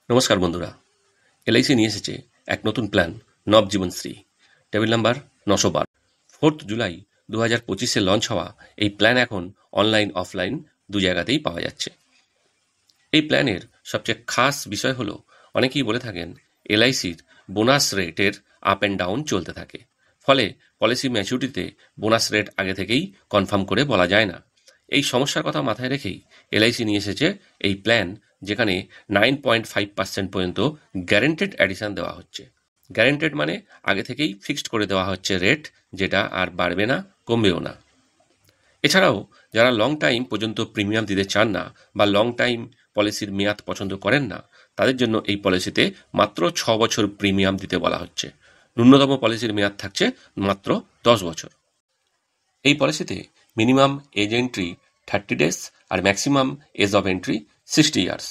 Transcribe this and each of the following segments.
নমস্কার বন্ধুরা, এলআইসি নিয়ে এসেছে এক নতুন প্ল্যান নবজীবনশ্রী, টেবিল নাম্বার 912। 4 জুলাই 2025-এ লঞ্চ হওয়া এই প্ল্যান এখন অনলাইন অফলাইন দু জায়গাতেই পাওয়া যাচ্ছে। এই প্ল্যানের সবচেয়ে খাস বিষয় হলো, অনেকেই বলে থাকেন এলআইসির বোনাস রেটের আপ অ্যান্ড ডাউন চলতে থাকে, ফলে পলিসি ম্যাচুরিটিতে বোনাস রেট আগে থেকেই কনফার্ম করে বলা যায় না। এই সমস্যার কথা মাথায় রেখেই এলআইসি নিয়ে এসেছে এই প্ল্যান, যেখানে 9.5% পর্যন্ত গ্যারেন্টেড অ্যাডিশন দেওয়া হচ্ছে। গ্যারেন্টেড মানে আগে থেকেই ফিক্সড করে দেওয়া হচ্ছে রেট, যেটা আর বাড়বে না, কমবেও না। এছাড়াও যারা লং টাইম পর্যন্ত প্রিমিয়াম দিতে চান না বা লং টাইম পলিসির মেয়াদ পছন্দ করেন না, তাদের জন্য এই পলিসিতে মাত্র 6 বছর প্রিমিয়াম দিতে বলা হচ্ছে। ন্যূনতম পলিসির মেয়াদ থাকছে মাত্র 10 বছর। এই পলিসিতে মিনিমাম এজ এন্ট্রি 30 ডেজ আর maximum age of entry 60 years.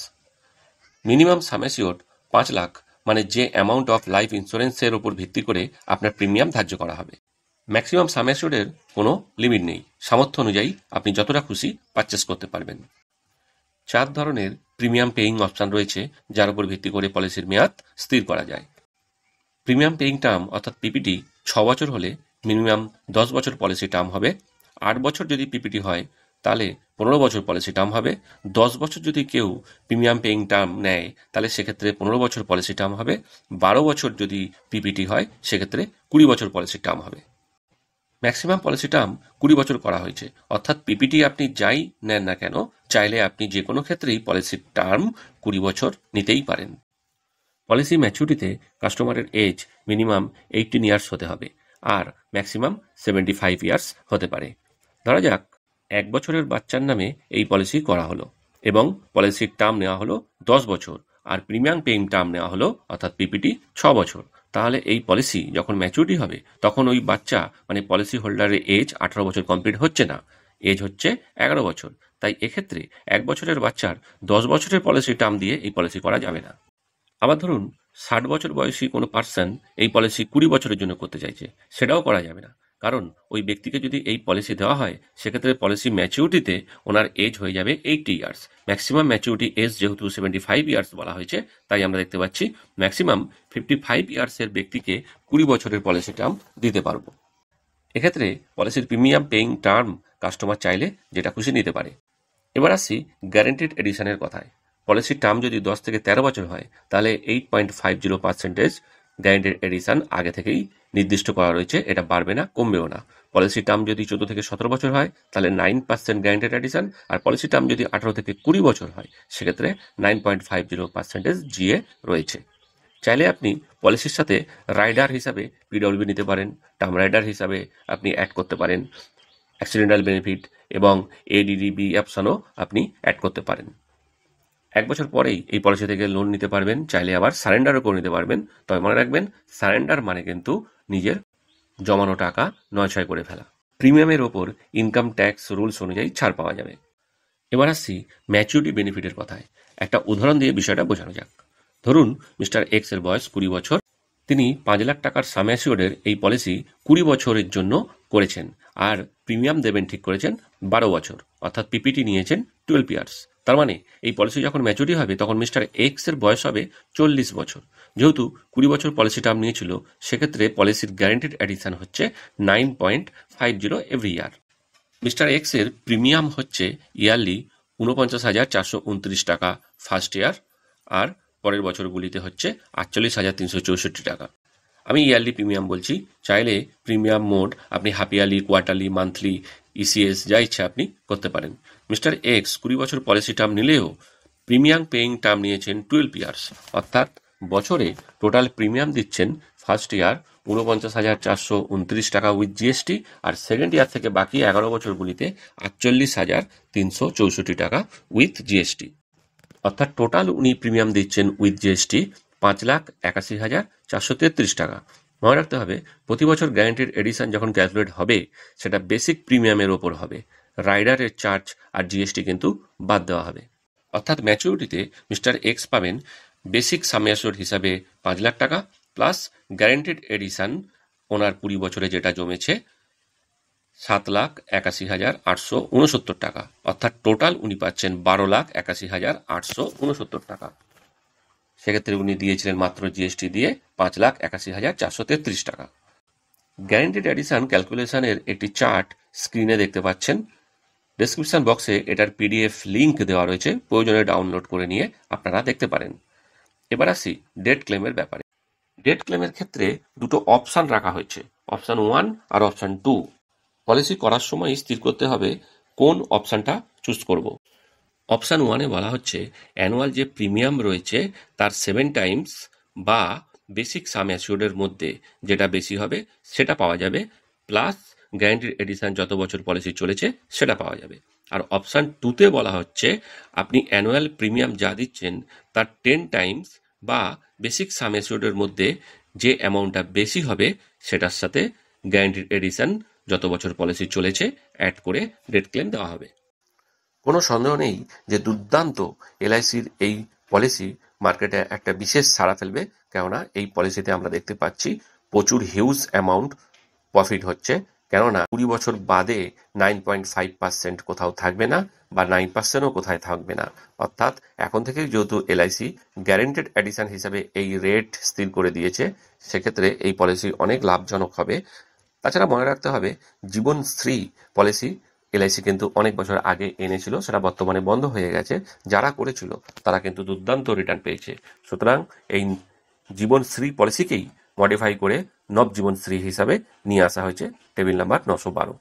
Minimum sum assured 5 lakh, মানে যে অ্যামাউন্ট অফ লাইফ ইন্স্যুরেন্সের উপর ভিত্তি করে আপনার প্রিমিয়াম ধার্য করা হবে। ম্যাক্সিমাম সাম অ্যাসিওর্ডের কোনো লিমিট নেই, সামর্থ্য অনুযায়ী আপনি যতটা খুশি পারচেস করতে পারবেন। 4 ধরনের প্রিমিয়াম পেইং অপশান রয়েছে, যার উপর ভিত্তি করে পলিসির মেয়াদ স্থির করা যায়। প্রিমিয়াম পেইং টার্ম অর্থাৎ পিপিটি 6 বছর হলে মিনিমাম 10 বছর পলিসি টার্ম হবে। 8 বছর যদি পিপিটি হয় তাহলে 15 বছর পলিসি টার্ম হবে। 10 বছর যদি কেউ প্রিমিয়াম পেইং টার্ম নেয় তাহলে সেক্ষেত্রে 15 বছর পলিসি টার্ম হবে। 12 বছর যদি পিপিটি হয় সেক্ষেত্রে 20 বছর পলিসি টার্ম হবে। ম্যাক্সিমাম পলিসি টার্ম 20 বছর করা হয়েছে, অর্থাৎ পিপিটি আপনি যাই নেন না কেন, চাইলে আপনি যে কোনো ক্ষেত্রেই পলিসির টার্ম 20 বছর নিতেই পারেন। পলিসি ম্যাচুরিটিতে কাস্টমারের এজ মিনিমাম 18 ইয়ার্স হতে হবে আর ম্যাক্সিমাম 75 ইয়ার্স হতে পারে। ধরা যাক 1 বছরের বাচ্চার নামে এই পলিসি করা হলো এবং পলিসির টার্ম নেওয়া হলো 10 বছর আর প্রিমিয়াম পেইং টার্ম নেওয়া হলো অর্থাৎ পিপিটি 6 বছর। তাহলে এই পলিসি যখন ম্যাচুরিটি হবে তখন ওই বাচ্চা মানে পলিসি হোল্ডারের এজ 18 বছর কমপ্লিট হচ্ছে না, এজ হচ্ছে 11 বছর। তাই এক্ষেত্রে 1 বছরের বাচ্চার 10 বছরের পলিসি টার্ম দিয়ে এই পলিসি করা যাবে না। আবার ধরুন 60 বছর বয়সী কোনো পার্সন এই পলিসি 20 বছরের জন্য করতে চাইছে, সেটাও করা যাবে না, কারণ ওই ব্যক্তিকে যদি এই পলিসি দেওয়া হয় সেক্ষেত্রে পলিসি ম্যাচিউরিটিতে ওনার এজ হয়ে যাবে 80 ইয়ার্স। ম্যাক্সিমাম ম্যাচিউরিটি এজ যেহেতু 75 ইয়ার্স বলা হয়েছে, তাই আমরা দেখতে পাচ্ছি ম্যাক্সিমাম 55 ইয়ার্সের ব্যক্তিকে 20 বছরের পলিসি টার্ম দিতে পারবো। এক্ষেত্রে পলিসির প্রিমিয়াম পেইং টার্ম কাস্টমার চাইলে যেটা খুশি নিতে পারে। এবার আসছি গ্যারেন্টেড এডিশনের কথায়। পলিসির টার্ম যদি 10 থেকে 13 বছর হয় তাহলে 8.50% গ্যারেন্টেড এডিশন আগে থেকেই নির্দিষ্ট করা রয়েছে, এটা বাড়বে না, কমবেও না। পলিসি টার্ম যদি 14 থেকে 17 বছর হয় তাহলে 9% গ্যারেন্টেড এডিশন, আর পলিসি টার্ম যদি 18 থেকে 20 বছর হয় সেক্ষেত্রে 9.50% জিএ রয়েছে। চাইলে আপনি পলিসির সাথে রাইডার হিসাবে পিডব্লিউবি নিতে পারেন, টার্ম রাইডার হিসাবে আপনি অ্যাড করতে পারেন, অ্যাক্সিডেন্টাল বেনিফিট এবং এডিডিবি অপশনও আপনি অ্যাড করতে পারেন। 1 বছর পরেই এই পলিসি থেকে লোন নিতে পারবেন, চাইলে আবার সারেন্ডারও করে নিতে পারবেন। তবে মনে রাখবেন, সারেন্ডার মানে কিন্তু নিজের জমানো টাকা নয়ছয় করে ফেলা। প্রিমিয়ামের ওপর ইনকাম ট্যাক্স রুলস অনুযায়ী ছাড় পাওয়া যাবে। এবার আসছি ম্যাচুরিটি বেনিফিটের কথায়। একটা উদাহরণ দিয়ে বিষয়টা বোঝানো যাক। ধরুন মিস্টার এক্স এর বয়স 20 বছর, তিনি 5 লাখ টাকার সাম অ্যাসিওর্ডের এই পলিসি 20 বছরের জন্য করেছেন আর প্রিমিয়াম দেবেন ঠিক করেছেন 12 বছর, অর্থাৎ পিপিটি নিয়েছেন 12 ইয়ার্স। তার মানে এই পলিসি যখন ম্যাচুরিটি হবে তখন মিস্টার এক্স এর বয়স হবে 40 বছর। যেহেতু 20 বছর পলিসি টার্ম নিয়েছিল, সেক্ষেত্রে পলিসির গ্যারেন্টেড এডিশন হচ্ছে 9.50 এভরি ইয়ার। মিস্টার এক্স এর প্রিমিয়াম হচ্ছে ইয়ারলি 49,429 টাকা ফার্স্ট ইয়ার, আর পরের বছরগুলিতে হচ্ছে 48,364 টাকা। আমি ইয়ারলি প্রিমিয়াম বলছি, চাইলে প্রিমিয়াম মোড আপনি half yearly, quarterly, monthly, ECS যা ইচ্ছা আপনি করতে পারেন। মিস্টার এক্স 20 বছর পলিসি টার্ম নিলেও প্রিমিয়াম পেইং টার্ম নিয়েছেন 12 ইয়ার্স, অর্থাৎ বছরে টোটাল প্রিমিয়াম দিচ্ছেন ফার্স্ট ইয়ার 49,429 টাকা উইথ জিএসটি, আর সেকেন্ড ইয়ার থেকে বাকি 11 বছরগুলিতে 48,364 টাকা উইথ জিএসটি। অর্থাৎ টোটাল উনি প্রিমিয়াম দিচ্ছেন উইথ জিএসটি 5,81,433 টাকা। মনে রাখতে হবে, প্রতি বছর গ্যারান্টেড এডিশন যখন ক্যালকুলেট হবে সেটা বেসিক প্রিমিয়ামের ওপর হবে, রাইডারের চার্জ আর জিএসটি কিন্তু বাদ দেওয়া হবে। অর্থাৎ ম্যাচুরিটিতে মিস্টার এক্স পাবেন বেসিক সাম অ্যাসিওর্ড হিসাবে 5 লাখ টাকা প্লাস গ্যারান্টেড এডিশন ওনার 20 বছরে যেটা জমেছে 7,81,869 টাকা, অর্থাৎ টোটাল উনি পাচ্ছেন 12,81,869 টাকা। সেক্ষেত্রে উনি দিয়েছিলেন মাত্র জিএসটি দিয়ে 5,81,433 টাকা। গ্যারেন্টিড এডিশন ক্যালকুলেশনের একটি চার্ট স্ক্রিনে দেখতে পাচ্ছেন। ডেসক্রিপশন বক্সে এটার পিডিএফ লিঙ্ক দেওয়া রয়েছে, প্রয়োজনে ডাউনলোড করে নিয়ে আপনারা দেখতে পারেন। এবার আসি ডেট ক্লেমের ব্যাপারে। ডেট ক্লেমের ক্ষেত্রে দুটো অপশান রাখা হয়েছে, অপশান 1 আর অপশান 2। পলিসি করার সময় স্থির করতে হবে কোন অপশানটা চুজ করব। অপশান 1-এ বলা হচ্ছে অ্যানুয়াল যে প্রিমিয়াম রয়েছে তার 7 টাইমস বা বেসিক সাম অ্যাসিওর্ডের মধ্যে যেটা বেশি হবে সেটা পাওয়া যাবে, প্লাস গ্যারান্টিড এডিশন যত বছর পলিসি চলেছে সেটা পাওয়া যাবে। আর অপশান 2-তে বলা হচ্ছে আপনি অ্যানুয়াল প্রিমিয়াম যা দিচ্ছেন তার 10 টাইমস বা বেসিক সাম অ্যাসিওর্ডের মধ্যে যে অ্যামাউন্টটা বেশি হবে সেটার সাথে গ্যারান্টিড এডিশন যত বছর পলিসি চলেছে অ্যাড করে ডেট ক্লেম দেওয়া হবে। কোনো সন্দেহ নেই যে দুর্দান্ত এলআইসির এই পলিসি মার্কেটে একটা বিশেষ সাড়া ফেলবে, কেননা এই পলিসিতে আমরা দেখতে পাচ্ছি প্রচুর হিউজ অ্যামাউন্ট প্রফিট হচ্ছে। কেননা 20 বছর বাদে 9.5% কোথাও থাকবে না বা 9%ও কোথায় থাকবে না। অর্থাৎ এখন থেকেই যেহেতু এলআইসি গ্যারেন্টেড এডিশন হিসাবে এই রেট স্থির করে দিয়েছে, সেক্ষেত্রে এই পলিসি অনেক লাভজনক হবে। তাছাড়া মনে রাখতে হবে জীবনশ্রী পলিসি এলআইসি কিন্তু অনেক বছর আগে এনেছিল, সেটা বর্তমানে বন্ধ হয়ে গেছে। যারা করেছিল তারা কিন্তু দুর্দান্ত রিটার্ন পেয়েছে। সুতরাং এই জীবনশ্রী পলিসিকেই মডিফাই করে নবজীবনশ্রী হিসাবে নিয়ে আসা হয়েছে টেবিল নাম্বার 912।